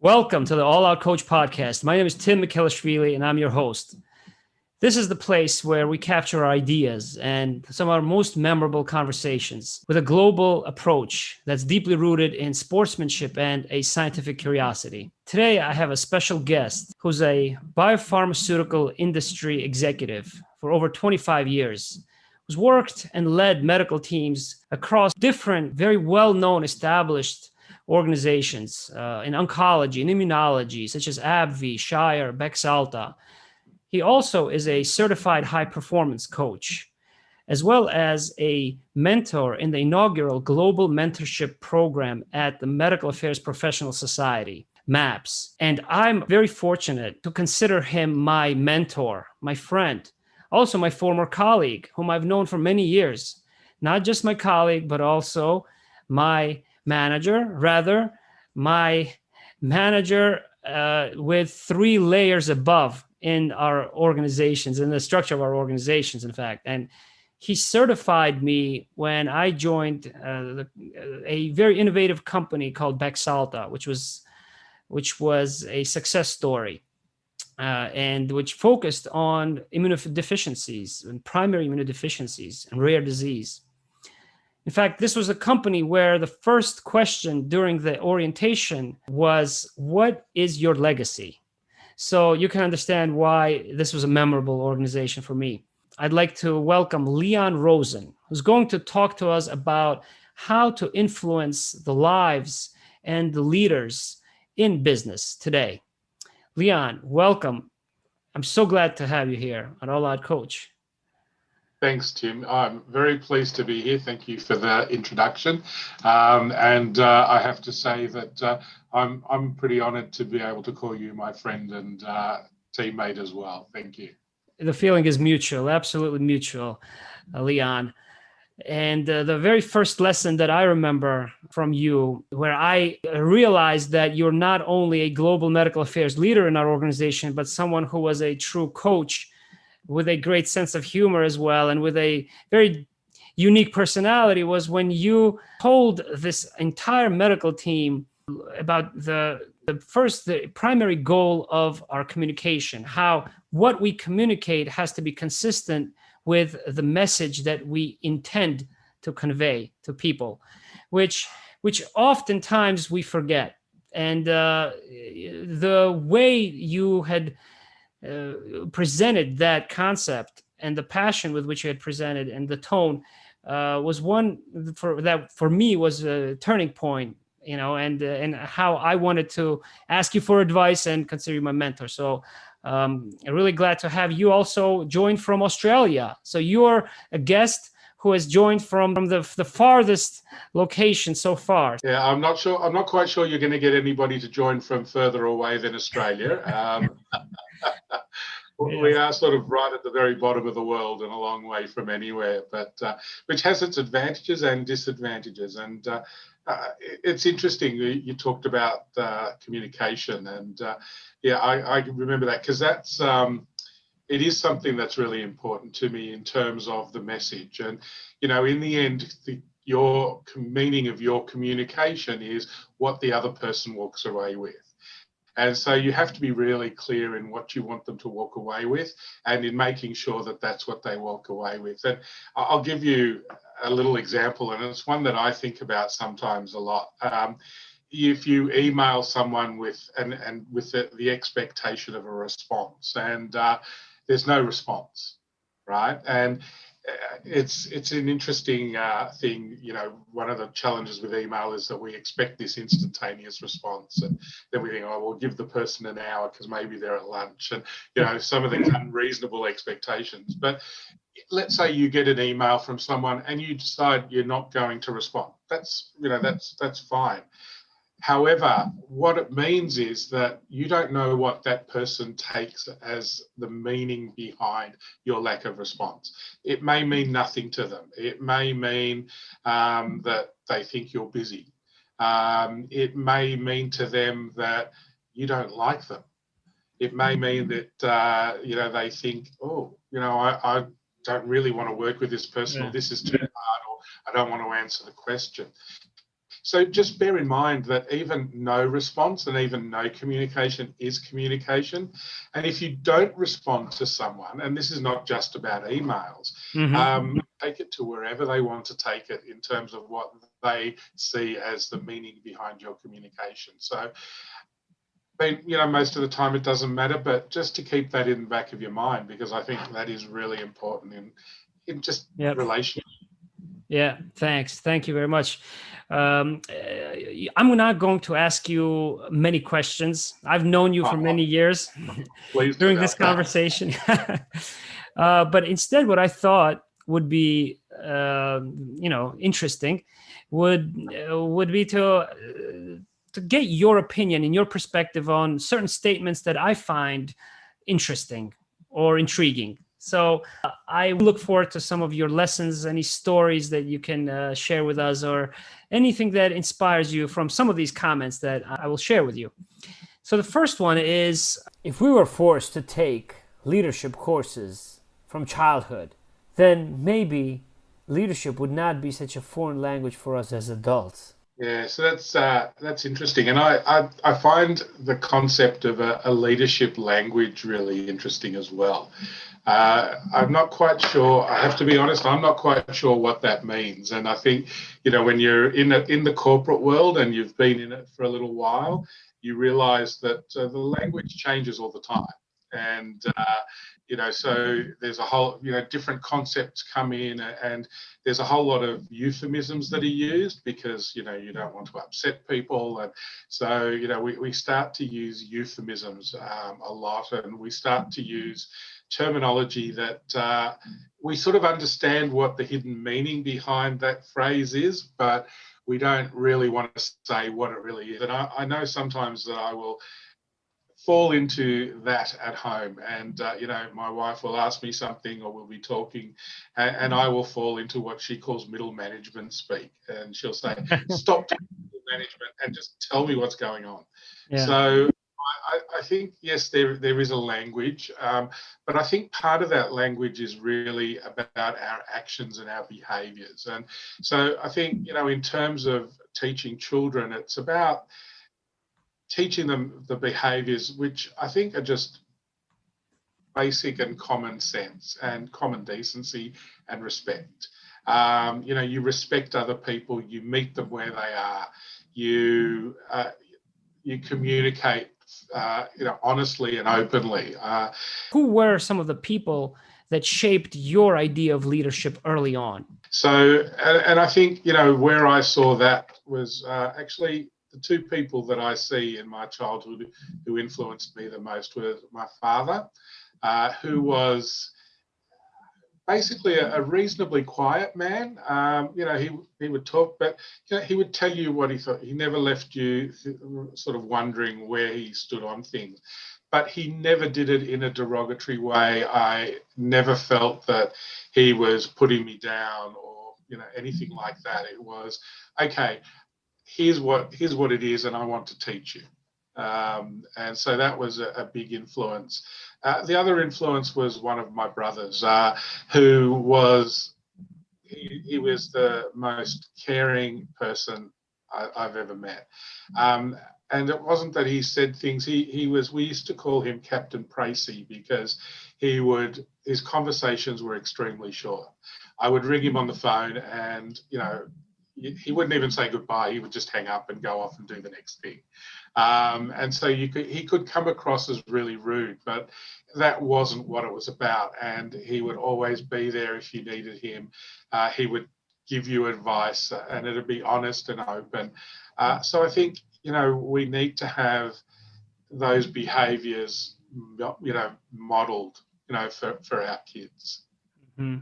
Welcome to the All Out Coach podcast. My name is Tim Mikhelishvili, and I'm your host. This is the place where we capture our ideas and some of our most memorable conversations with a global approach that's deeply rooted in sportsmanship and a scientific curiosity. Today, I have a special guest who's a biopharmaceutical industry executive for over 25 years, who's worked and led medical teams across different, very well-known, established organizations in oncology and immunology, such as AbbVie, Shire, Bexalta. He also is a certified high-performance coach, as well as a mentor in the inaugural Global Mentorship Program at the Medical Affairs Professional Society, MAPS. And I'm very fortunate to consider him my mentor, my friend, also my former colleague, whom I've known for many years. Not just my colleague, but also my manager with 3 layers above in our organizations, in the structure of our organizations, in fact. And he certified me when I joined a very innovative company called Bexalta, which was a success story and which focused on immunodeficiencies and primary immunodeficiencies and rare disease. In fact, this was a company where the first question during the orientation was, what is your legacy? So you can understand why this was a memorable organization for me. I'd like to welcome Leon Rozen, who's going to talk to us about how to influence the lives and the leaders in business today. Leon, welcome. I'm so glad to have you here on All Out Coach. Thanks, Tim. I'm very pleased to be here. Thank you for the introduction. I have to say that I'm pretty honored to be able to call you my friend and teammate as well. Thank you. The feeling is mutual, absolutely mutual, Leon. And the very first lesson that I remember from you, where I realized that you're not only a global medical affairs leader in our organization, but someone who was a true coach with a great sense of humor as well, and with a very unique personality, was when you told this entire medical team about the primary goal of our communication, how what we communicate has to be consistent with the message that we intend to convey to people, which oftentimes we forget. And the way you had presented that concept and the passion with which you had presented and the tone was one that for me was a turning point, and how I wanted to ask you for advice and consider you my mentor. So I'm really glad to have you also join from Australia. So you're a guest who has joined from the farthest location so far. Yeah, I'm not quite sure you're going to get anybody to join from further away than Australia. We are sort of right at the very bottom of the world and a long way from anywhere, but which has its advantages and disadvantages. And it's interesting you talked about communication, and I remember that because that's it is something that's really important to me in terms of the message. And in the end, your meaning of your communication is what the other person walks away with. And so you have to be really clear in what you want them to walk away with and in making sure that that's what they walk away with. And I'll give you a little example, and it's one that I think about sometimes a lot. If you email someone with the expectation of a response and there's no response, right? And it's an interesting thing. One of the challenges with email is that we expect this instantaneous response, and then we think, oh, we'll give the person an hour because maybe they're at lunch, and some of these unreasonable expectations. But let's say you get an email from someone and you decide you're not going to respond. That's fine. However, what it means is that you don't know what that person takes as the meaning behind your lack of response. It may mean nothing to them. It may mean that they think you're busy. It may mean to them that you don't like them. It may mean that, they think, I don't really want to work with this person, or this is too hard, or I don't want to answer the question. So just bear in mind that even no response and even no communication is communication. And if you don't respond to someone, and this is not just about emails, take it to wherever they want to take it in terms of what they see as the meaning behind your communication. So, most of the time it doesn't matter, but just to keep that in the back of your mind, because I think that is really important in just relationships. Yeah, thanks. Thank you very much. I'm not going to ask you many questions. I've known you for many years during this conversation. But instead, what I thought would be, interesting would be to get your opinion and your perspective on certain statements that I find interesting or intriguing. So I look forward to some of your lessons, any stories that you can share with us, or anything that inspires you from some of these comments that I will share with you. So the first one is, if we were forced to take leadership courses from childhood, then maybe leadership would not be such a foreign language for us as adults. Yeah, so that's interesting, and I find the concept of a leadership language really interesting as well. I'm not quite sure. I have to be honest. I'm not quite sure what that means, and I think when you're in the corporate world and you've been in it for a little while, you realise that the language changes all the time, and so there's a whole different concepts come in, and there's a whole lot of euphemisms that are used because you don't want to upset people, and so we start to use euphemisms a lot, and we start to use terminology that we sort of understand what the hidden meaning behind that phrase is, but we don't really want to say what it really is. And I know sometimes that I will fall into that at home, and my wife will ask me something, or we'll be talking, and I will fall into what she calls middle management speak, and she'll say, "Stop doing middle management and just tell me what's going on." Yeah. So I think yes, there is a language, but I think part of that language is really about our actions and our behaviours, and so I think in terms of teaching children, it's about teaching them the behaviours which I think are just basic and common sense and common decency and respect. You respect other people, you meet them where they are, you communicate honestly and openly. Who were some of the people that shaped your idea of leadership early on? So, and I think where I saw that was actually the two people that I see in my childhood who influenced me the most were my father, who was basically a reasonably quiet man. He would talk, but he would tell you what he thought. He never left you sort of wondering where he stood on things. But he never did it in a derogatory way. I never felt that he was putting me down or anything like that. It was, okay, here's what it is, and I want to teach you. And so that was a big influence. The other influence was one of my brothers, who was he was the most caring person I've ever met. And it wasn't that he said things. We used to call him Captain Pracey because his conversations were extremely short. I would ring him on the phone, and he wouldn't even say goodbye. He would just hang up and go off and do the next thing. And so he could come across as really rude, but that wasn't what it was about. And he would always be there if you needed him. He would give you advice, and it'd be honest and open. So I think we need to have those behaviours, modelled, for our kids. Mm-hmm.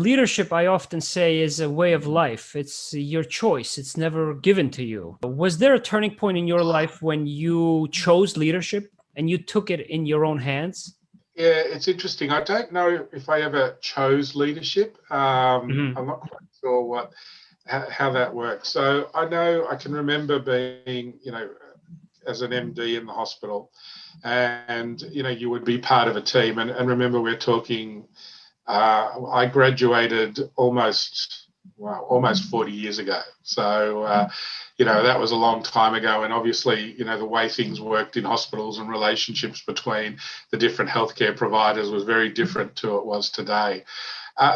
Leadership, I often say, is a way of life. It's your choice. It's never given to you. Was there a turning point in your life when you chose leadership and you took it in your own hands? Yeah, it's interesting. I don't know if I ever chose leadership. I'm not quite sure how that works. So I know I can remember being, as an MD in the hospital, and you would be part of a team. And remember, we're talking. I graduated almost wow, almost 40 years ago. So, that was a long time ago. And obviously, the way things worked in hospitals and relationships between the different healthcare providers was very different to what it was today.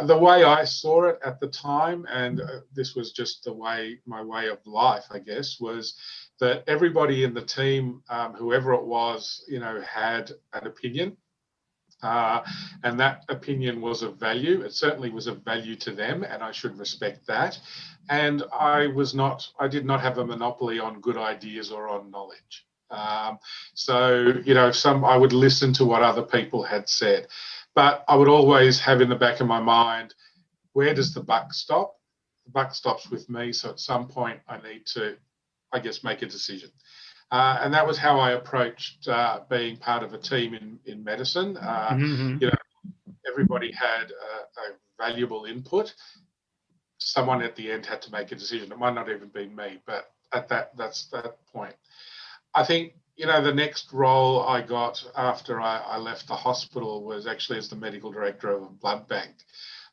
The way I saw it at the time, and this was just my way of life, I guess, was that everybody in the team, whoever it was, had an opinion. And that opinion was of value. It certainly was of value to them, and I should respect that. And I did not have a monopoly on good ideas or on knowledge. I would listen to what other people had said, but I would always have in the back of my mind, where does the buck stop? The buck stops with me. So at some point I need to, I guess, make a decision. And that was how I approached being part of a team in medicine. Everybody had a valuable input. Someone at the end had to make a decision. It might not even be me, but that's that point. I think, the next role I got after I left the hospital was actually as the medical director of a blood bank.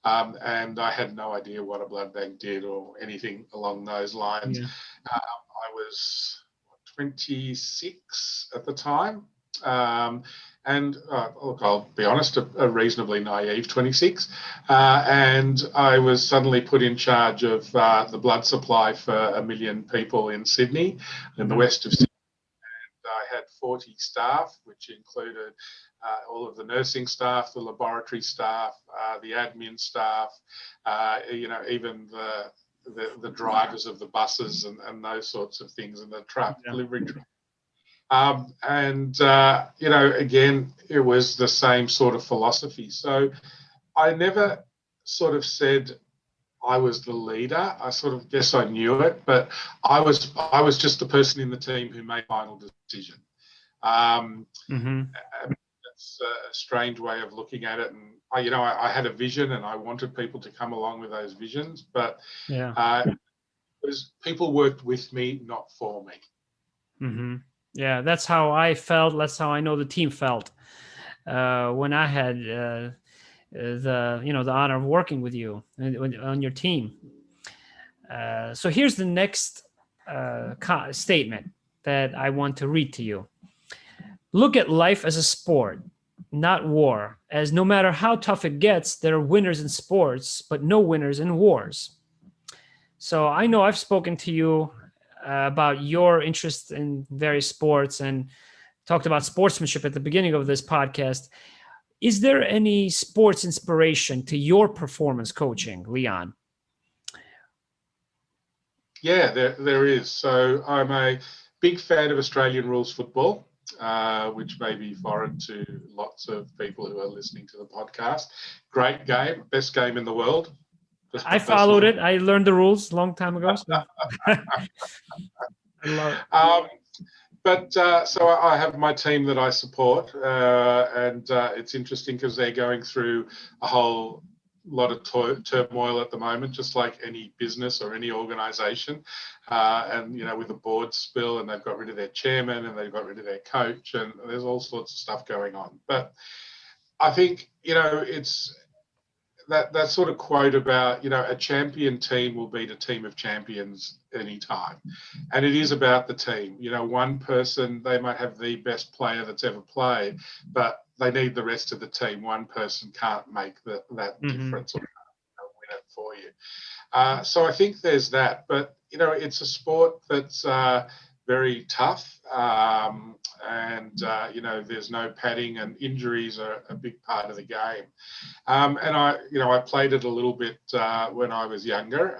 And I had no idea what a blood bank did or anything along those lines. Yeah. I was 26 at the time. And look, I'll be honest, a reasonably naive 26. And I was suddenly put in charge of the blood supply for 1 million people in Sydney, in the west of Sydney. And I had 40 staff, which included all of the nursing staff, the laboratory staff, the admin staff, even the drivers of the buses and those sorts of things, and the delivery truck. Again, it was the same sort of philosophy. So I never sort of said I was the leader. I sort of guess I knew it, but I was just the person in the team who made final decision. That's a strange way of looking at it. And I had a vision, and I wanted people to come along with those visions, but people worked with me, not for me. Mm-hmm. Yeah, that's how I felt. That's how I know the team felt when I had the honor of working with you on your team. So here's the next statement that I want to read to you. Look at life as a sport, not war, as no matter how tough it gets, there are winners in sports, but no winners in wars. So I know I've spoken to you about your interest in various sports and talked about sportsmanship at the beginning of this podcast. Is there any sports inspiration to your performance coaching, Leon? Yeah, there is. So I'm a big fan of Australian rules football, which may be foreign to lots of people who are listening to the podcast. Great game, best game in the world. I followed it. I learned the rules a long time ago. So. I love it. So I have my team that I support, and it's interesting because they're going through a whole lot of turmoil at the moment, just like any business or any organisation. And with the board spill, and they've got rid of their chairman, and they've got rid of their coach, and there's all sorts of stuff going on. But I think it's that sort of quote about, a champion team will beat a team of champions anytime. And it is about the team. One person, they might have the best player that's ever played, but they need the rest of the team. One person can't make that difference or win it for you. So I think there's that. But, it's a sport that's very tough. There's no padding, and injuries are a big part of the game. And I played it a little bit when I was younger,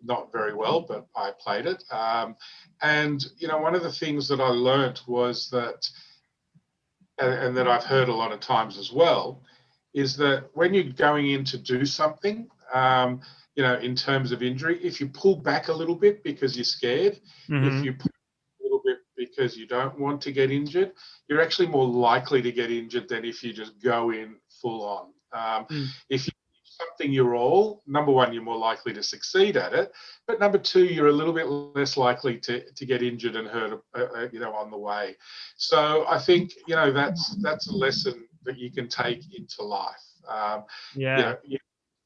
not very well, but I played it. One of the things that I learnt was that, and that I've heard a lot of times as well, is that when you're going in to do something, in terms of injury, if you pull back a little bit because you're scared, if you pull a little bit because you don't want to get injured, you're actually more likely to get injured than if you just go in full on. If you do something you're all, number one, you're more likely to succeed at it, but number two, you're a little bit less likely to get injured and hurt, on the way. So I think, that's a lesson that you can take into life.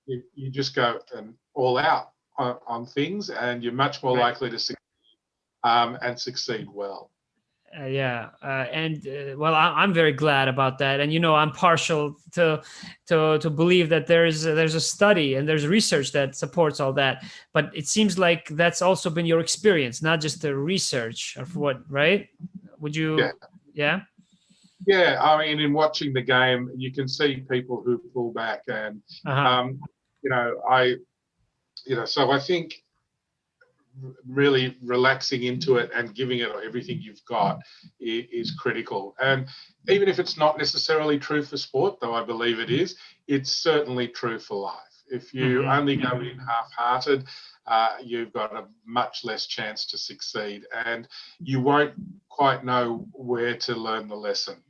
you just go and all out on things, and you're much more likely to succeed and succeed well. Well, I'm very glad about that, and I'm partial to believe that there's a study and there's research that supports all that. But it seems like that's also been your experience, not just the research of what, right? Would you? Yeah. Yeah. Yeah, I mean, in watching the game, you can see people who pull back, and so I think really relaxing into it and giving it everything you've got is critical. And even if it's not necessarily true for sport, though I believe it is, it's certainly true for life. If you only go in half-hearted, you've got a much less chance to succeed, and you won't quite know where to learn the lesson.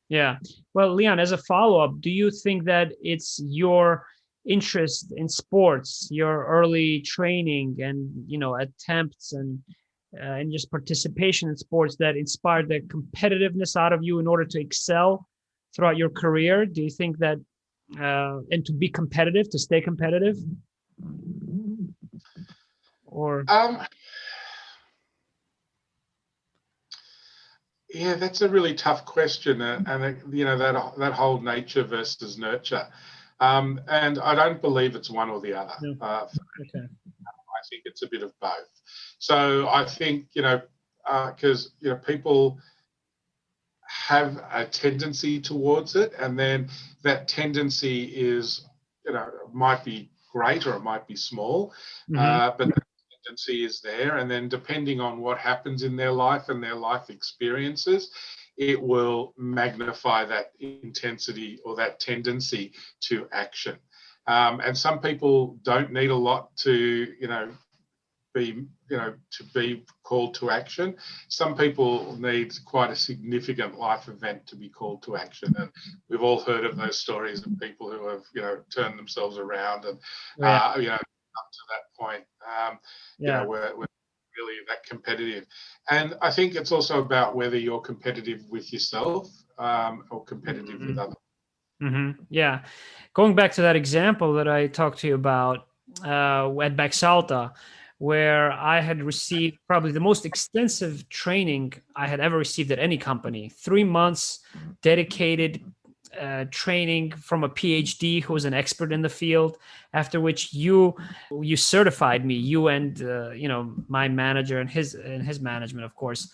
Yeah. Well, Leon, as a follow-up, do you think that it's your interest in sports, your early training and attempts and just participation in sports that inspired the competitiveness out of you in order to excel throughout your career? Do you think that and to be competitive, to stay competitive? Or yeah, that's a really tough question, and that whole nature versus nurture, and I don't believe it's one or the other. No. Okay. I think it's a bit of both. So I think because people have a tendency towards it, and then that tendency is might be great or it might be small, but the tendency is there, and then depending on what happens in their life and their life experiences, it will magnify that intensity or that tendency to action. And some people don't need a lot to be called to action. Some people need quite a significant life event to be called to action, and we've all heard of those stories of people who have turned themselves around and up to that point where really that competitive. And I think it's also about whether you're competitive with yourself or competitive with others. Yeah, going back to that example that I talked to you about at Baxalta, where I had received probably the most extensive training I had ever received at any company. 3 months dedicated training from a PhD who was an expert in the field, after which you certified me, you and my manager and his management, of course.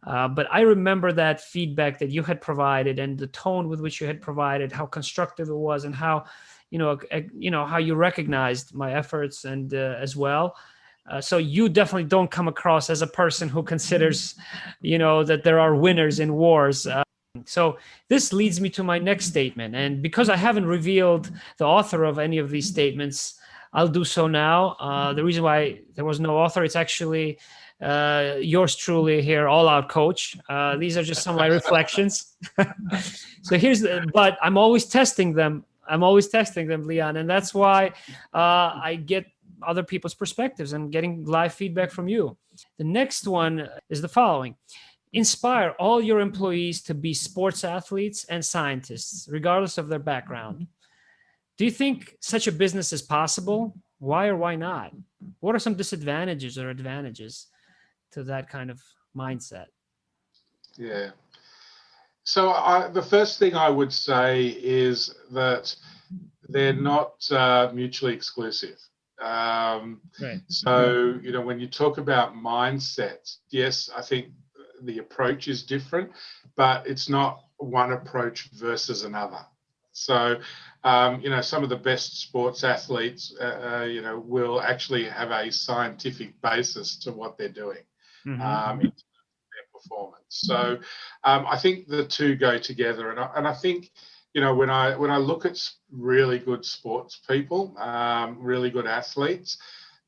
But I remember that feedback that you had provided and the tone with which you had provided, how constructive it was, and how how you recognized my efforts and as well. So you definitely don't come across as a person who considers that there are winners in wars. So this leads me to my next statement. And because I haven't revealed the author of any of these statements, I'll do so now. The reason why there was no author, it's actually yours truly here, All Out Coach. These are just some of my reflections. So but I'm always testing them. Leon. And that's why I get other people's perspectives and getting live feedback from you. The next one is the following. Inspire all your employees to be sports athletes and scientists, regardless of their background. Do you think such a business is possible? Why or why not? What are some disadvantages or advantages to that kind of mindset? Yeah. So the first thing I would say is that they're not mutually exclusive. Right. So, when you talk about mindsets, yes, I think the approach is different, but it's not one approach versus another. So, some of the best sports athletes, will actually have a scientific basis to what they're doing in their performance. So, I think the two go together, and I think when I look at really good sports people, really good athletes,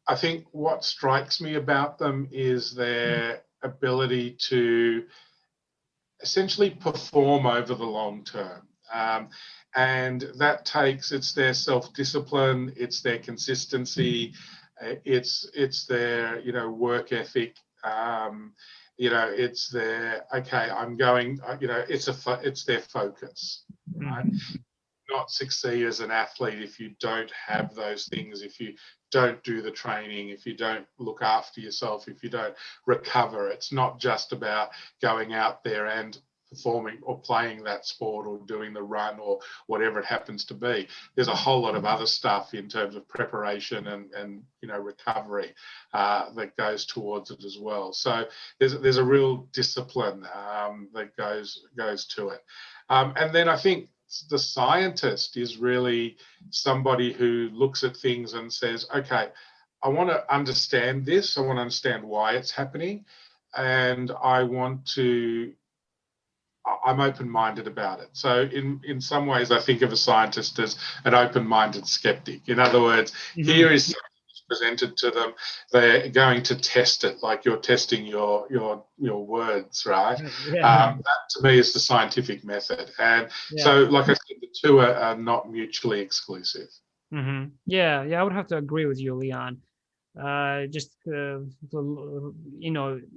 I think what strikes me about them is their ability to essentially perform over the long term. And that it's their self-discipline, it's their consistency, it's their, work ethic, it's their, okay, I'm going, it's their focus, right? not succeed as an athlete if you don't have those things, if you don't do the training, if you don't look after yourself, if you don't recover. It's not just about going out there and performing or playing that sport or doing the run or whatever it happens to be. There's a whole lot of other stuff in terms of preparation and recovery that goes towards it as well. So there's a real discipline that goes to it. And then I think the scientist is really somebody who looks at things and says, okay, I want to understand this. I want to understand why it's happening. And I'm open-minded about it. So in some ways, I think of a scientist as an open-minded skeptic. In other words, here is something presented to them. They're going to test it, like you're testing your words, right? That to me is the scientific method. And so, like I said, the two are not mutually exclusive. Yeah, I would have to agree with you, Leon. Just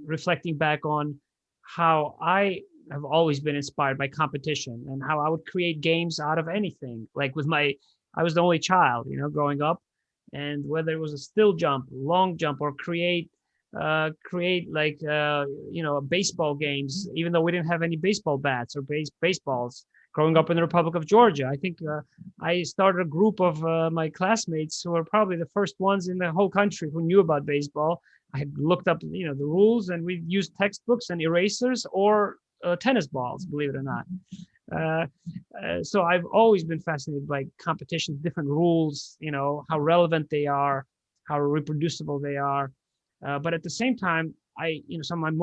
reflecting back on how I have always been inspired by competition and how I would create games out of anything. Like I was the only child, growing up, and whether it was a still jump, long jump, or create baseball games, even though we didn't have any baseball bats or baseballs. Growing up in the Republic of Georgia, I think I started a group of my classmates who were probably the first ones in the whole country who knew about baseball. I had looked up, the rules, and we used textbooks and erasers or tennis balls, believe it or not. So I've always been fascinated by competitions, different rules, how relevant they are, how reproducible they are. But at the same time, some of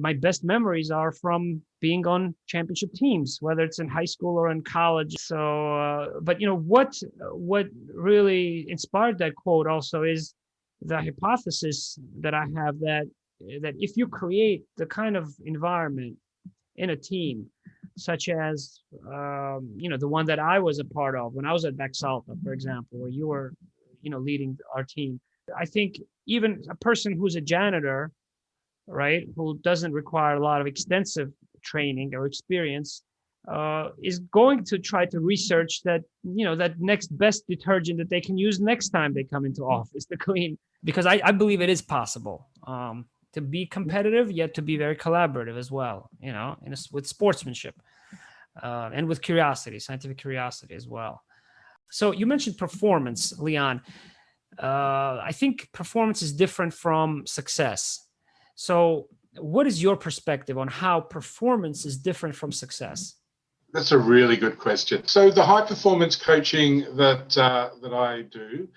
my best memories are from being on championship teams, whether it's in high school or in college. So, but what really inspired that quote also is the hypothesis that I have that if you create the kind of environment in a team, such as the one that I was a part of when I was at Baxalta, for example, where you were leading our team. I think even a person who's a janitor, right, who doesn't require a lot of extensive training or experience, is going to try to research that next best detergent that they can use next time they come into office to clean. Because I believe it is possible to be competitive, yet to be very collaborative as well, with sportsmanship and with curiosity, scientific curiosity as well. So you mentioned performance, Leon. I think performance is different from success. So what is your perspective on how performance is different from success? That's a really good question. So the high performance coaching that I do,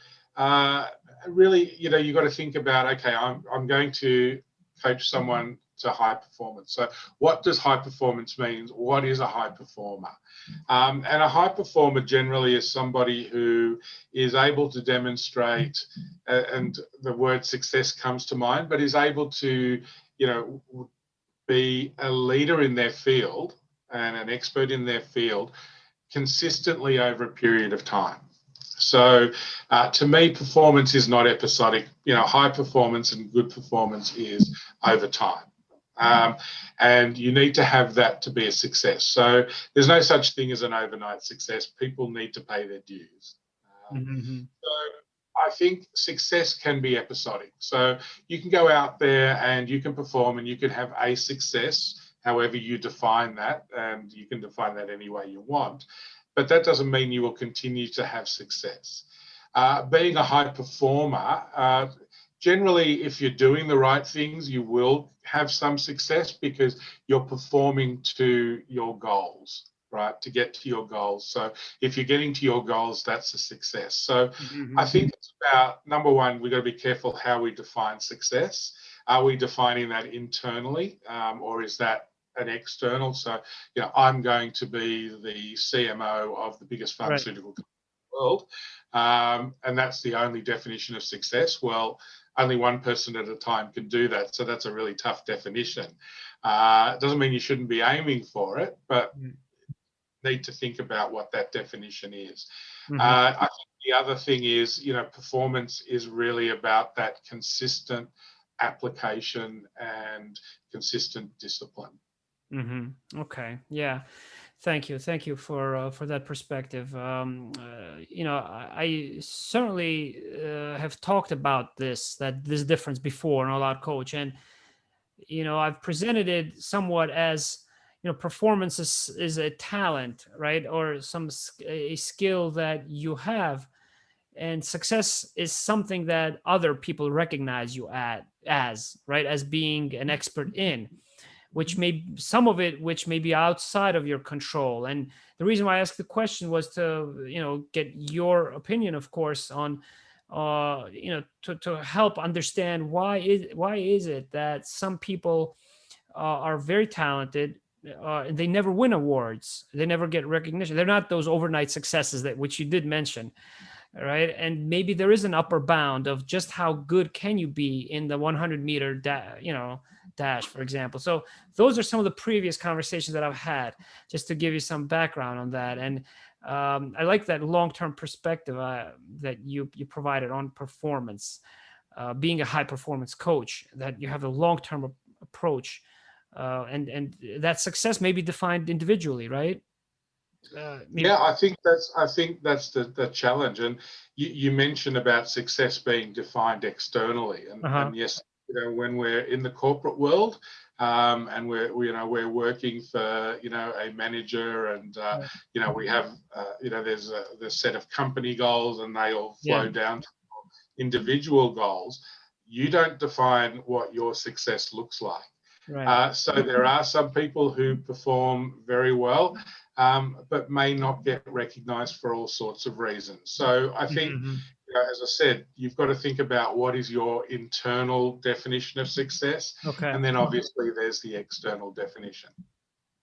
really, you got to think about, okay, I'm going to coach someone to high performance. So what does high performance mean? What is a high performer? And a high performer generally is somebody who is able to demonstrate, and the word success comes to mind, but is able to, be a leader in their field and an expert in their field consistently over a period of time. So to me, performance is not episodic. High performance and good performance is over time. And you need to have that to be a success. So there's no such thing as an overnight success. People need to pay their dues. So I think success can be episodic. So you can go out there and you can perform and you can have a success, however you define that, and you can define that any way you want. But that doesn't mean you will continue to have success. Being a high performer, generally, if you're doing the right things, you will have some success because you're performing to your goals, right? To get to your goals. So if you're getting to your goals, that's a success. So I think it's about, number one, we've got to be careful how we define success. Are we defining that internally, or is that an external? So, I'm going to be the CMO of the biggest pharmaceutical company in the world, and that's the only definition of success. Well, only one person at a time can do that. So that's a really tough definition. It doesn't mean you shouldn't be aiming for it, but need to think about what that definition is. I think the other thing is, performance is really about that consistent application and consistent discipline. Okay. Yeah. Thank you for that perspective. I certainly have talked about this difference before in All Out Coach, and I've presented it somewhat as performance is a talent, right, or a skill that you have, and success is something that other people recognize you as, right, as being an expert in, which may some of it which may be outside of your control. And the reason why I asked the question was to get your opinion, of course, on to help understand why is it that some people are very talented, and they never win awards, they never get recognition, they're not those overnight successes that which you did mention, right? And maybe there is an upper bound of just how good can you be in the 100-meter dash, for example. So those are some of the previous conversations that I've had, just to give you some background on that. And I like that long-term perspective that you provided on performance, being a high-performance coach, that you have a long-term approach, and that success may be defined individually, right? Maybe. Yeah, I think that's the challenge. And you mentioned about success being defined externally, Uh-huh. and yes, when we're in the corporate world, and we're working for a manager, and we have there's a set of company goals, and they all Yeah. flow down to individual goals. You don't define what your success looks like. Right. So there are some people who perform very well, but may not get recognised for all sorts of reasons. So I think, Mhm. as I said, you've got to think about what is your internal definition of success, Okay. and then obviously there's the external definition.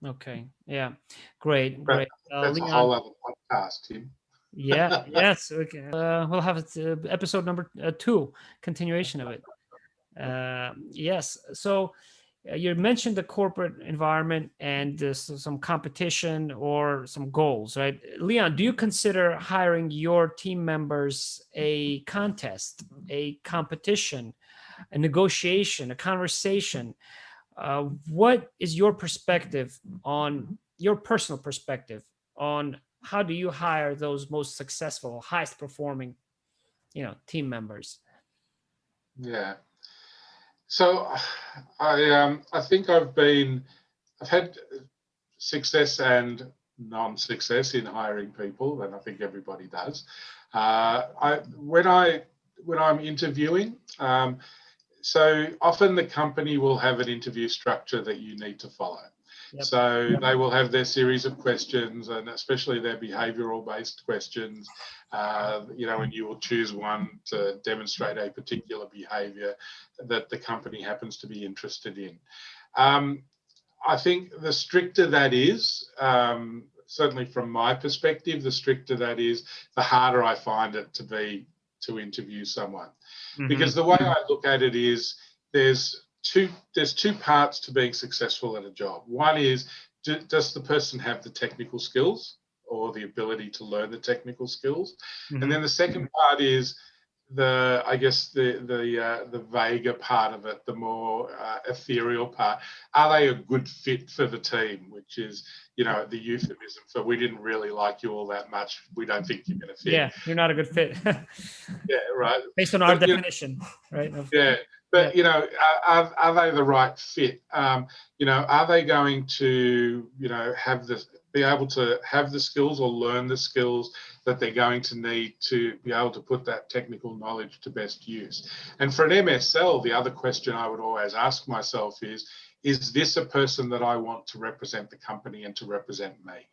Okay. Yeah. Great. But Great. that's a Leon. whole other podcast, Tim. Yeah. Yes. Okay. We'll have it, episode number 2, continuation of it. Yes. So you mentioned the corporate environment and some competition or some goals, right? Leon, do you consider hiring your team members a contest, a competition, a negotiation, a conversation? What is your perspective on your personal perspective on how do you hire those most successful, highest performing, team members? Yeah. So I think I've had success and non-success in hiring people, and I think everybody does. When I'm interviewing, so often the company will have an interview structure that you need to follow. Yep. So they will have their series of questions, and especially their behavioural-based questions. And you will choose one to demonstrate a particular behaviour that the company happens to be interested in. I think the stricter that is, certainly from my perspective, the stricter that is, the harder I find it to be to interview someone. Mhm. Because the way I look at it is there's two parts to being successful at a job. One is, does the person have the technical skills or the ability to learn the technical skills? Mhm. And then the second part is the vaguer part of it, the more ethereal part. Are they a good fit for the team? Which is, the euphemism for we didn't really like you all that much. We don't think you're going to fit. Yeah, you're not a good fit. Yeah, right. Based on our definition, right? Yeah, but are they the right fit? Are they going to be able to have the skills or learn the skills that they're going to need to be able to put that technical knowledge to best use? And for an MSL, the other question I would always ask myself is this a person that I want to represent the company and to represent me?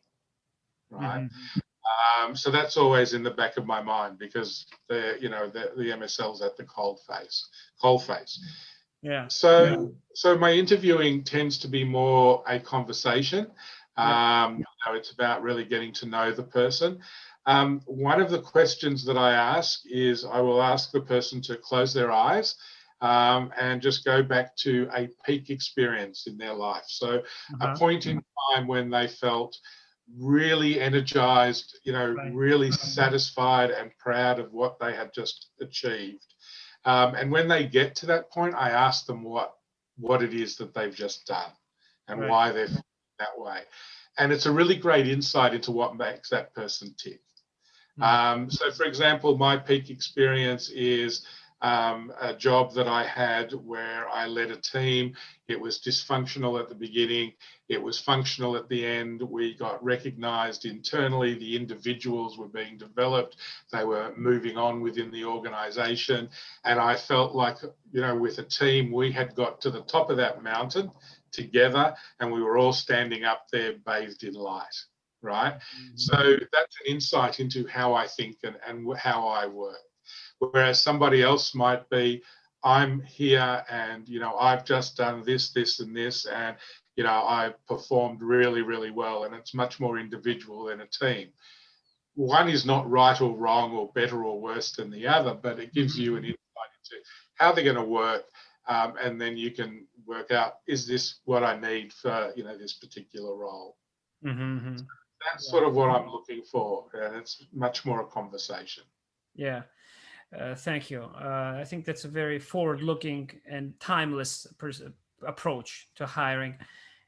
Right. Mm-hmm. So that's always in the back of my mind, because the MSL's at the cold face. Yeah. So my interviewing tends to be more a conversation. It's about really getting to know the person. One of the questions that I ask is I will ask the person to close their eyes and just go back to a peak experience in their life. So a point in time when they felt really energized, really satisfied and proud of what they had just achieved. And when they get to that point, I ask them what it is that they've just done and why they're feeling that way. And it's a really great insight into what makes that person tick. So, for example, my peak experience is a job that I had where I led a team. It was dysfunctional at the beginning. It was functional at the end. We got recognized internally. The individuals were being developed. They were moving on within the organization. And I felt like, with a team, we had got to the top of that mountain together, and we were all standing up there bathed in light. Right. So that's an insight into how I think and how I work. Whereas somebody else might be, I'm here and, I've just done this, this, and this, and, I've performed really, really well. And it's much more individual than a team. One is not right or wrong or better or worse than the other, but it gives you an insight into how they're going to work. And then you can work out, is this what I need for, this particular role? Mm-hmm. That's sort of what I'm looking for, and it's much more a conversation. Yeah, thank you. I think that's a very forward-looking and timeless approach to hiring.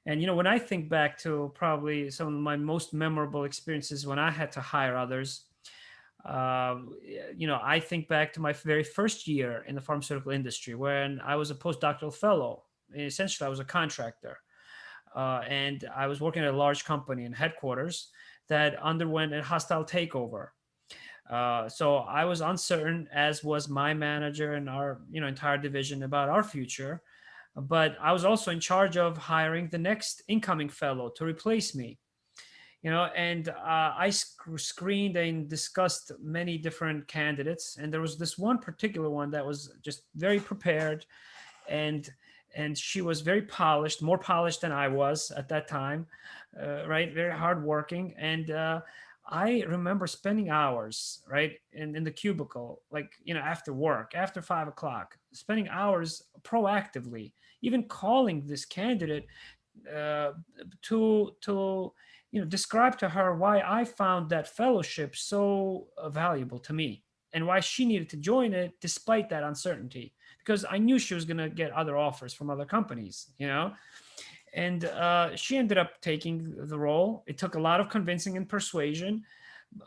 And when I think back to probably some of my most memorable experiences when I had to hire others, I think back to my very first year in the pharmaceutical industry when I was a postdoctoral fellow. Essentially, I was a contractor. And I was working at a large company in headquarters that underwent a hostile takeover. So I was uncertain, as was my manager and our entire division, about our future. But I was also in charge of hiring the next incoming fellow to replace me. And I screened and discussed many different candidates, and there was this one particular one that was just very prepared, and she was very polished, more polished than I was at that time, right? Very hardworking. And I remember spending hours, right, in the cubicle, like, after work, after 5 o'clock, spending hours proactively, even calling this candidate to describe to her why I found that fellowship so valuable to me and why she needed to join it despite that uncertainty, because I knew she was going to get other offers from other companies, and she ended up taking the role. It took a lot of convincing and persuasion,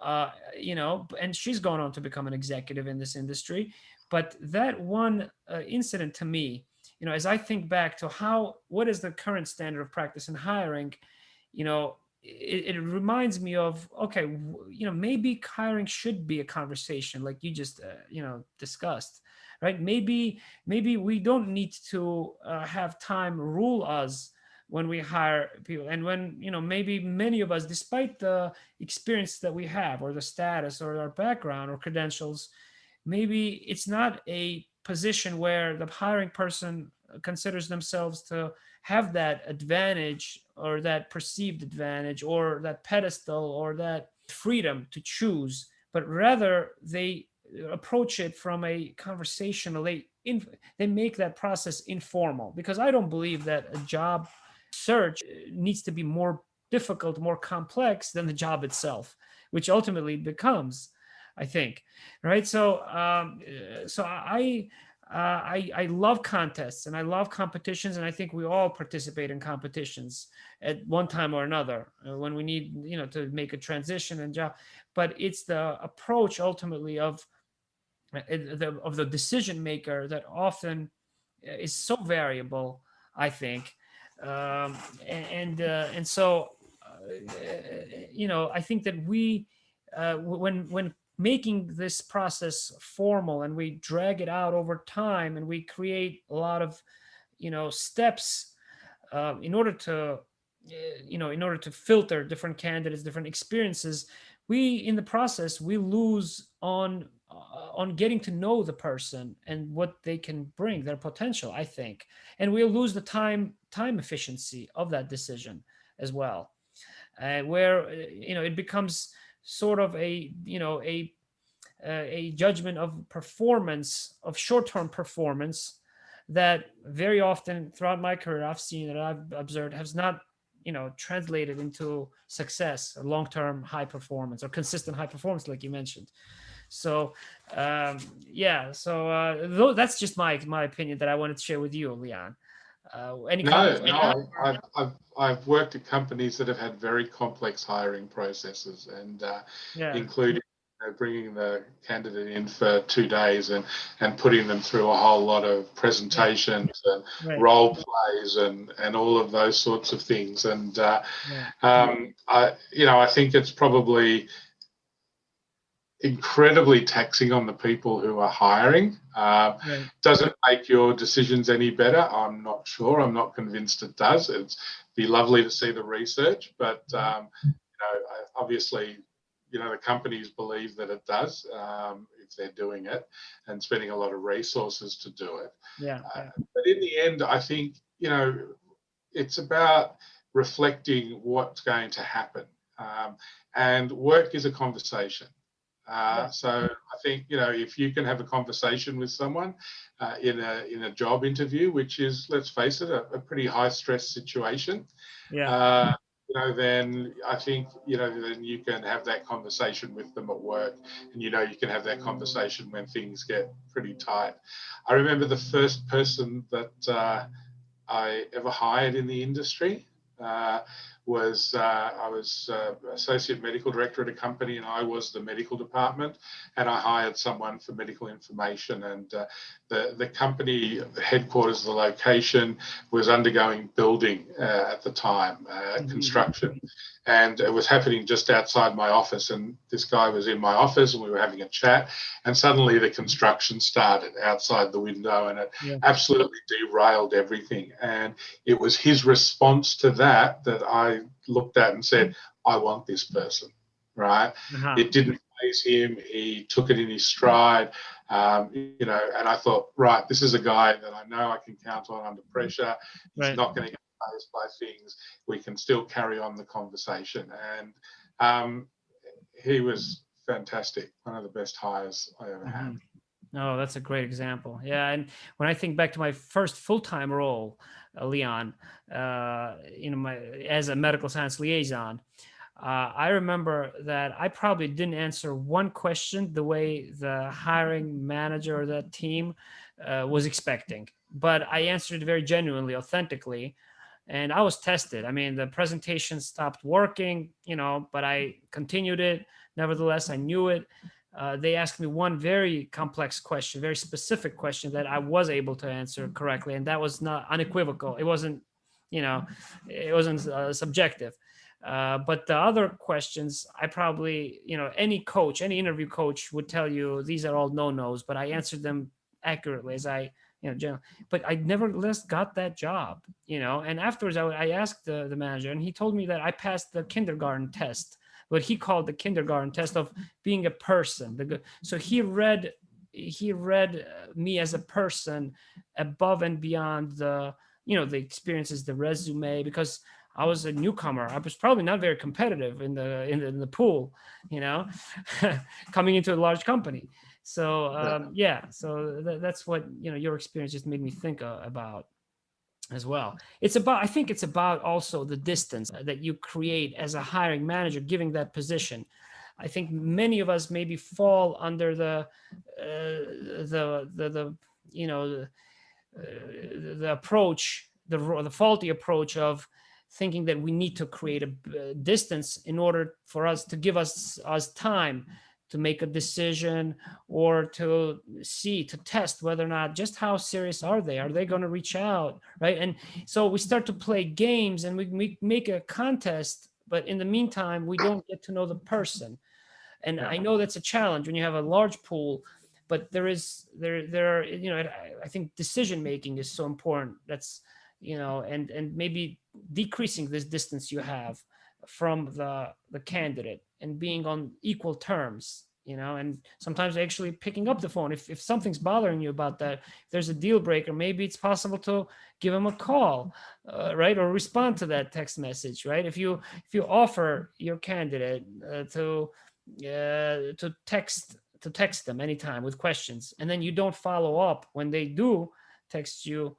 and she's gone on to become an executive in this industry. But that one incident to me, as I think back to what is the current standard of practice in hiring, it reminds me of, okay, maybe hiring should be a conversation like you just, discussed, right? Maybe we don't need to have time rule us when we hire people. And when, maybe many of us, despite the experience that we have or the status or our background or credentials, maybe it's not a position where the hiring person considers themselves to have that advantage or that perceived advantage or that pedestal or that freedom to choose, but rather they approach it from a conversational, they make that process informal, because I don't believe that a job search needs to be more difficult, more complex than the job itself, which ultimately becomes, I think, right? So I love contests and I love competitions, and I think we all participate in competitions at one time or another when we need, to make a transition and job. But it's the approach ultimately of the decision maker that often is so variable, I think, and so I think that we when making this process formal and we drag it out over time and we create a lot of steps in order to filter different candidates, different experiences, in the process we lose on getting to know the person and what they can bring, their potential, I think. And we'll lose the time efficiency of that decision as well, where it becomes sort of a judgment of performance, of short-term performance, that very often throughout my career I've seen, that I've observed, has not translated into success, long-term high performance or consistent high performance, like you mentioned. So that's just my opinion that I wanted to share with you, Leon. Any No, comments on that? no. I've worked at companies that have had very complex hiring processes, and Yeah, including bringing the candidate in for 2 days and putting them through a whole lot of right, presentations and right, role plays and all of those sorts of things. And right, I think it's probably incredibly taxing on the people who are hiring. right. Does it make your decisions any better? I'm not sure. I'm not convinced it does. It'd be lovely to see the research, but obviously, the companies believe that it does if they're doing it and spending a lot of resources to do it. Yeah, yeah, But in the end, I think it's about reflecting what's going to happen, and work is a conversation. yeah, So I think if you can have a conversation with someone in a job interview, which is, let's face it, a pretty high stress situation, yeah. then I think then you can have that conversation with them at work, and you can have that conversation when things get pretty tight. I remember the first person that I ever hired in the industry. I was associate medical director at a company, and I was the medical department, and I hired someone for medical information. And the company headquarters, the location, was undergoing building at the time, construction, and it was happening just outside my office. And this guy was in my office, and we were having a chat, and suddenly the construction started outside the window, and it Yeah. absolutely derailed everything. And it was his response to that I looked at and said, I want this person, right? Uh-huh. It didn't faze him. He took it in his stride, and I thought, right, this is a guy that I know I can count on under pressure. He's Right. not going to get fazed by things. We can still carry on the conversation. And he was fantastic. One of the best hires I ever had. Oh, that's a great example. Yeah, and when I think back to my first full-time role, Leon, as a medical science liaison, I remember that I probably didn't answer one question the way the hiring manager or that team was expecting, but I answered it very genuinely, authentically, and I was tested. I mean, the presentation stopped working, but I continued it. Nevertheless, I knew it. They asked me one very complex question, very specific question that I was able to answer correctly, and that was not unequivocal. It wasn't, subjective. But the other questions, I probably, any interview coach would tell you these are all no-nos, but I answered them accurately as I, but I nevertheless got that job, and afterwards I asked the manager, and he told me that I passed the kindergarten test, what he called the kindergarten test of being a person. So he read me as a person above and beyond the experiences, the resume, because I was a newcomer. I was probably not very competitive in the pool, coming into a large company. So that's what your experience just made me think about as well. I think it's about also the distance that you create as a hiring manager, giving that position. I think many of us maybe fall under the approach, the faulty approach of thinking that we need to create a distance in order for us to give us time to make a decision, or to test whether or not, just how serious are they going to reach out, right? And so we start to play games, and we make a contest, but in the meantime we don't get to know the person. And I know that's a challenge when you have a large pool, but there are, I think decision making is so important. That's, and maybe decreasing this distance you have from the candidate and being on equal terms, and sometimes actually picking up the phone if something's bothering you about that. If there's a deal breaker, maybe it's possible to give them a call, right, or respond to that text message, right? If you offer your candidate to text them anytime with questions, and then you don't follow up when they do text you,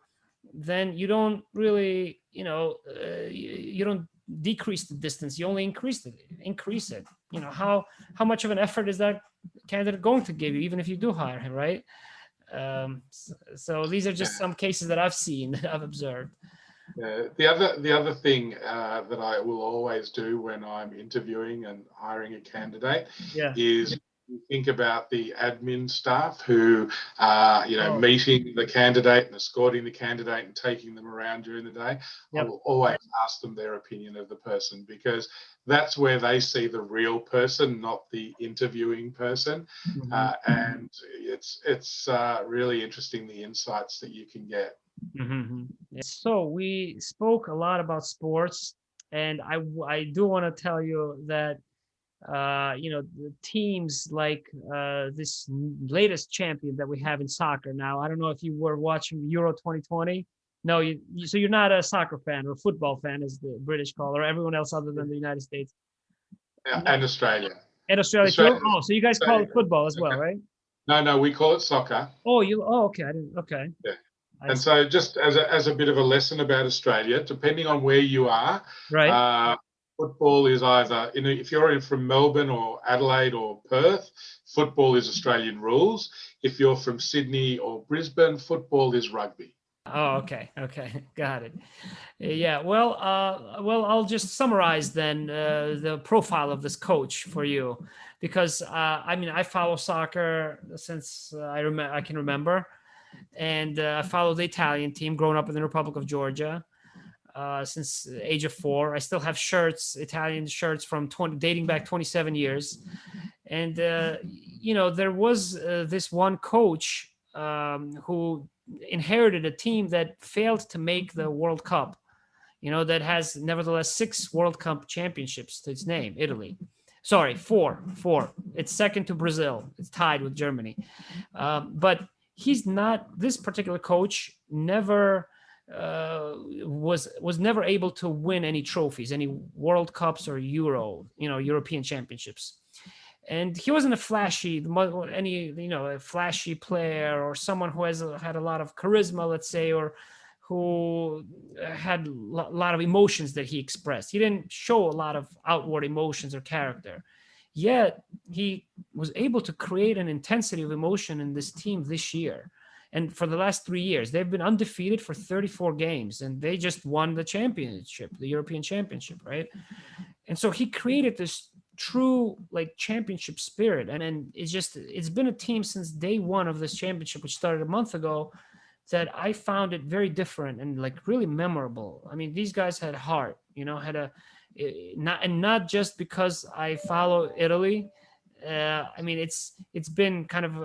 then you don't really, you don't decrease the distance, you only increase it. How much of an effort is that candidate going to give you, even if you do hire him, right? So these are just some cases that I've seen, that I've observed. The other thing that I will always do when I'm interviewing and hiring a candidate Yeah. is think about the admin staff who are, meeting the candidate and escorting the candidate and taking them around during the day. Yep. I will always ask them their opinion of the person, because that's where they see the real person, not the interviewing person. Mm-hmm. And it's really interesting, the insights that you can get. Mm-hmm. Yeah. So we spoke a lot about sports, and I do want to tell you that the teams like this latest champion that we have in soccer now. I don't know if you were watching Euro 2020. No, so you're not a soccer fan or a football fan, as the British call, or everyone else other than the United States. And Australia. And Australia too? Oh, so you guys call it football as well, right? No, we call it soccer. Oh, okay. I didn't. Okay. Yeah. And so, just as a bit of a lesson about Australia, depending on where you are, right. Football is either, if you're from Melbourne or Adelaide or Perth, football is Australian rules. If you're from Sydney or Brisbane, football is rugby. Oh, okay. Got it. Yeah. Well, I'll just summarize then the profile of this coach for you, because I follow soccer since I can remember, and I follow the Italian team growing up in the Republic of Georgia since the age of 4. I still have Italian shirts from dating back 27 years, and there was this one coach who inherited a team that failed to make the World Cup, that has nevertheless 6 World Cup championships to its name. Italy. Sorry, 4. It's second to Brazil. It's tied with Germany. But this particular coach never was never able to win any trophies, any World Cups or European championships. And he wasn't a flashy player, or someone who had a lot of charisma, let's say, or who had a lot of emotions that he expressed. He didn't show a lot of outward emotions or character. Yet he was able to create an intensity of emotion in this team this year. And for the last 3 years, they've been undefeated for 34 games, and they just won the championship, the European Championship, right? And so he created this true championship spirit. And it's been a team since day one of this championship, which started a month ago, that I found it very different and really memorable. I mean, these guys had heart, not just because I follow Italy. It's been kind of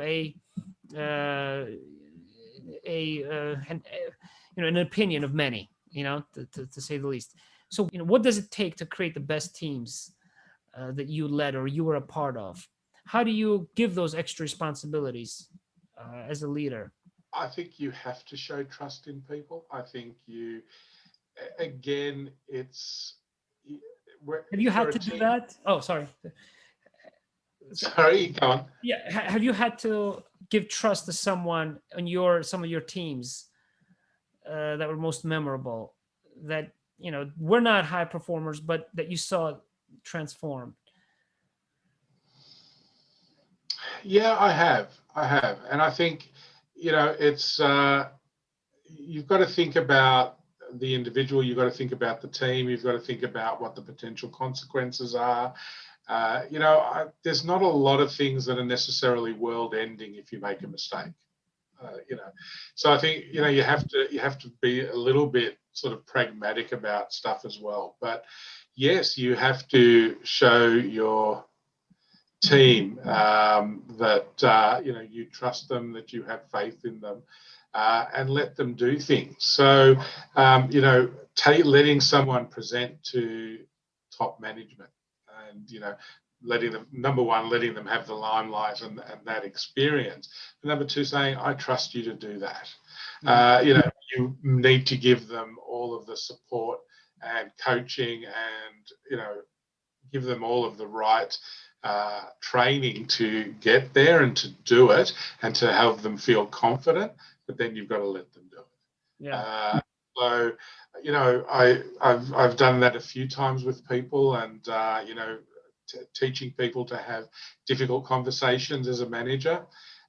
an opinion of many, to say the least. So, what does it take to create the best teams that you led or you were a part of? How do you give those extra responsibilities as a leader? I think you have to show trust in people. I think have you had to do that? Oh, sorry. Sorry, go on. Yeah, have you had to give trust to someone on some of your teams that were most memorable, that were not high performers, but that you saw transform? Yeah, I have, and I think it's you've got to think about the individual, you've got to think about the team, you've got to think about what the potential consequences are. There's not a lot of things that are necessarily world-ending if you make a mistake. So I think you have to be a little bit sort of pragmatic about stuff as well. But yes, you have to show your team that you trust them, that you have faith in them, and let them do things. So letting someone present to top management, and letting them have the limelight and that experience. And number 2, saying, I trust you to do that. You need to give them all of the support and coaching, and give them all of the right training to get there and to do it, and to have them feel confident. But then you've got to let them do it. Yeah. So I've done that a few times with people, and teaching people to have difficult conversations as a manager.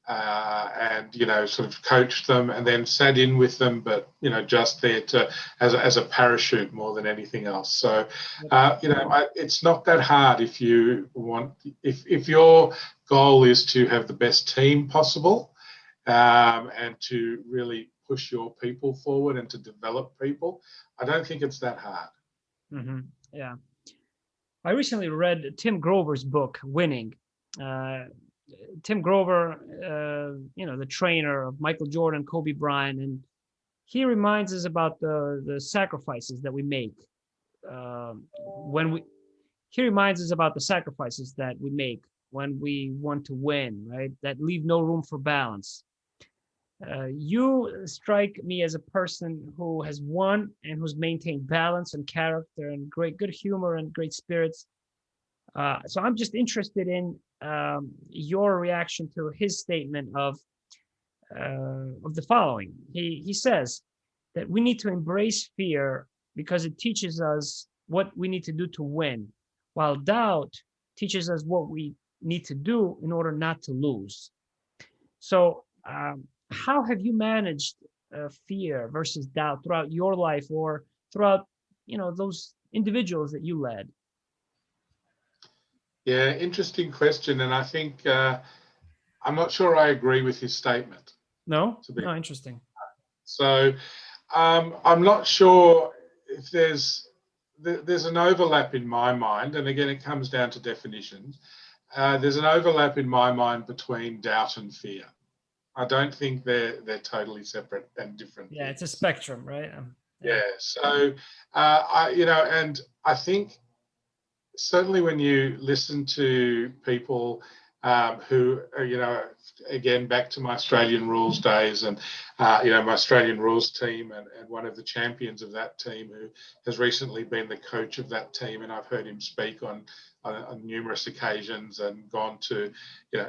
and sort of coached them, and then sat in with them, but just there to as a parachute more than anything else. So it's not that hard if you want, if your goal is to have the best team possible, and to really push your people forward and to develop people. I don't think it's that hard. Mm-hmm. Yeah. I recently read Tim Grover's book, Winning. Tim Grover, the trainer of Michael Jordan, Kobe Bryant, and he reminds us about the sacrifices that we make he reminds us about the sacrifices that we make when we want to win, right? That leave no room for balance. You strike me as a person who has won and who's maintained balance and character and good humor and great spirits. So I'm just interested in your reaction to his statement of the following. He says that we need to embrace fear because it teaches us what we need to do to win, while doubt teaches us what we need to do in order not to lose. So how have you managed fear versus doubt throughout your life, or throughout those individuals that you led? Yeah, interesting question, and I think I'm not sure I agree with his statement. No, interesting. So I'm not sure if there's an overlap in my mind, and again, it comes down to definitions. There's an overlap in my mind between doubt and fear. I don't think they're totally separate and different. Yeah, it's a spectrum, right? Yeah. So and I think certainly when you listen to people who again, back to my Australian rules days, and my Australian rules team, and one of the champions of that team who has recently been the coach of that team, and I've heard him speak on numerous occasions, and gone to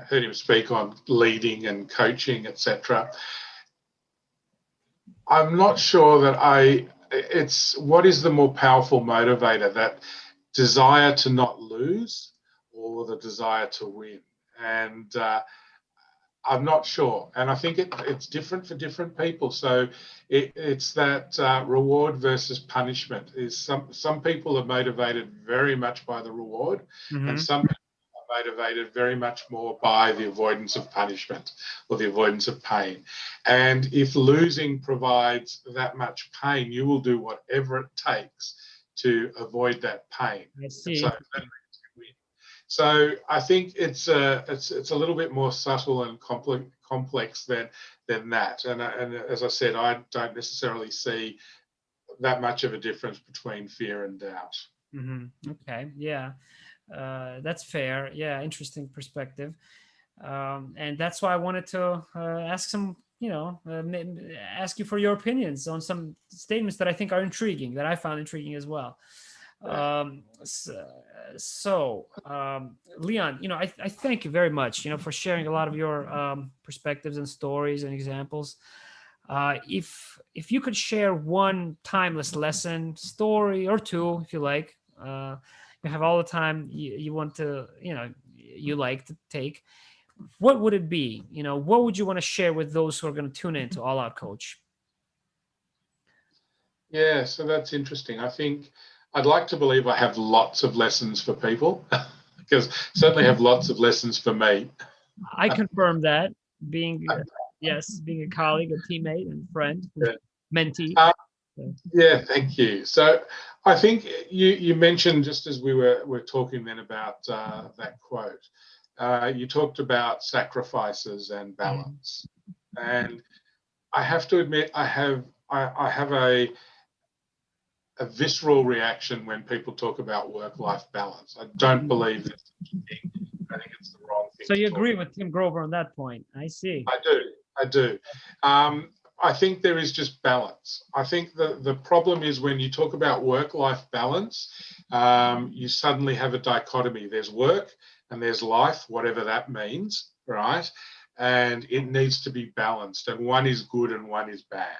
heard him speak on leading and coaching, etc. I'm not sure that it's what is the more powerful motivator, that desire to not lose or the desire to win? And I'm not sure, and I think it's different for different people. So it's that reward versus punishment. Is some people are motivated very much by the reward, Mm-hmm. and some people are motivated very much more by the avoidance of punishment or the avoidance of pain. And if losing provides that much pain, you will do whatever it takes to avoid that pain. I see. So that makes you win. So I think it's a little bit more subtle and complex than that. And as I said, I don't necessarily see that much of a difference between fear and doubt. Mm-hmm. Okay. Yeah, that's fair. Yeah, interesting perspective. And that's why I wanted to ask ask you for your opinions on some statements that I think are intriguing, that I found intriguing as well. Leon, I thank you very much, for sharing a lot of your perspectives and stories and examples. If you could share one timeless lesson, story, or two, if you like, you have all the time you want to, you like to take, what would it be? What would you want to share with those who are going to tune in to All Out Coach? Yeah, so that's interesting. I think I'd like to believe I have lots of lessons for people, because certainly have lots of lessons for me. I confirm that, being a colleague, a teammate, and friend, mentee. Yeah, thank you. So I think you mentioned, just as we were talking then about that quote, you talked about sacrifices and balance, and I have to admit I have a visceral reaction when people talk about work-life balance. I don't believe that's such a thing. I think it's the wrong thing. So you agree with Tim Grover on that point? I see. I do. I think there is just balance. I think the problem is when you talk about work-life balance, you suddenly have a dichotomy. There's work and there's life, whatever that means, right? And it needs to be balanced, and one is good and one is bad,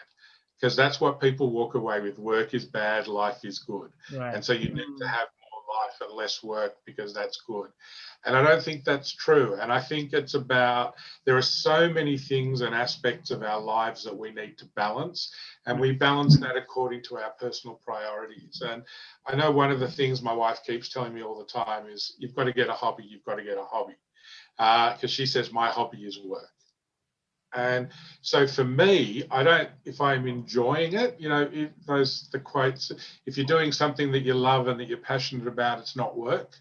because that's what people walk away with. Work is bad, life is good. Right. And so you need to have more life and less work because that's good. And I don't think that's true. And I think it's about, there are so many things and aspects of our lives that we need to balance, and we balance that according to our personal priorities. And I know one of the things my wife keeps telling me all the time is, you've got to get a hobby, you've got to get a hobby. Because she says my hobby is work. And so for me, I don't, if I'm enjoying it, you know, the quotes, if you're doing something that you love and that you're passionate about, it's not work,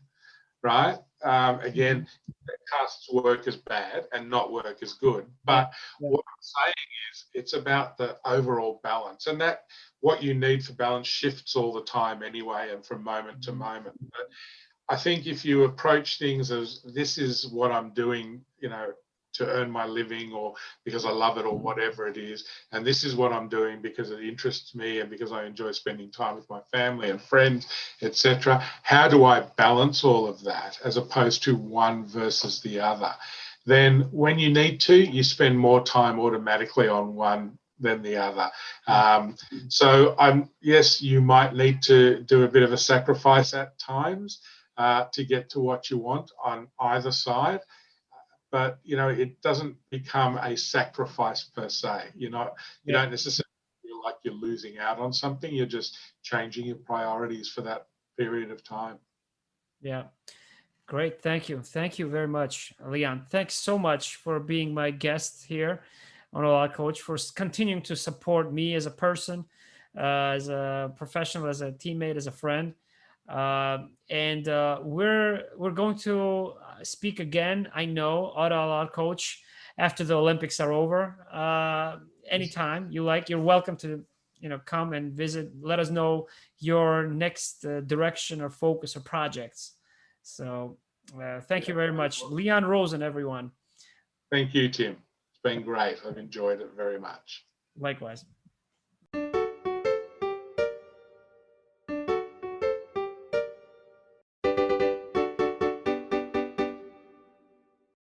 right? Again, it casts work as bad and not work as good. But what I'm saying is, it's about the overall balance, and that what you need for balance shifts all the time anyway, and from moment to moment. But I think if you approach things as, this is what I'm doing, you know, to earn my living, or because I love it, or whatever it is, and this is what I'm doing because it interests me and because I enjoy spending time with my family and friends, etc. How do I balance all of that, as opposed to one versus the other? Then when you need to, you spend more time automatically on one than the other. So yes, you might need to do a bit of a sacrifice at times to get to what you want on either side. But, you know, it doesn't become a sacrifice per se. You don't necessarily feel like you're losing out on something. You're just changing your priorities for that period of time. Yeah. Great. Thank you. Thank you very much, Leon. Thanks so much for being my guest here on All Out Coach, for continuing to support me as a person, as a professional, as a teammate, as a friend. And we're going to speak again, I know, All Out Coach, after the Olympics are over. Anytime you like, you're welcome to come and visit. Let us know your next direction or focus or projects. So thank you very much. Leon Rozen, everyone. Thank you, Tim. It's been great. I've enjoyed it very much. Likewise.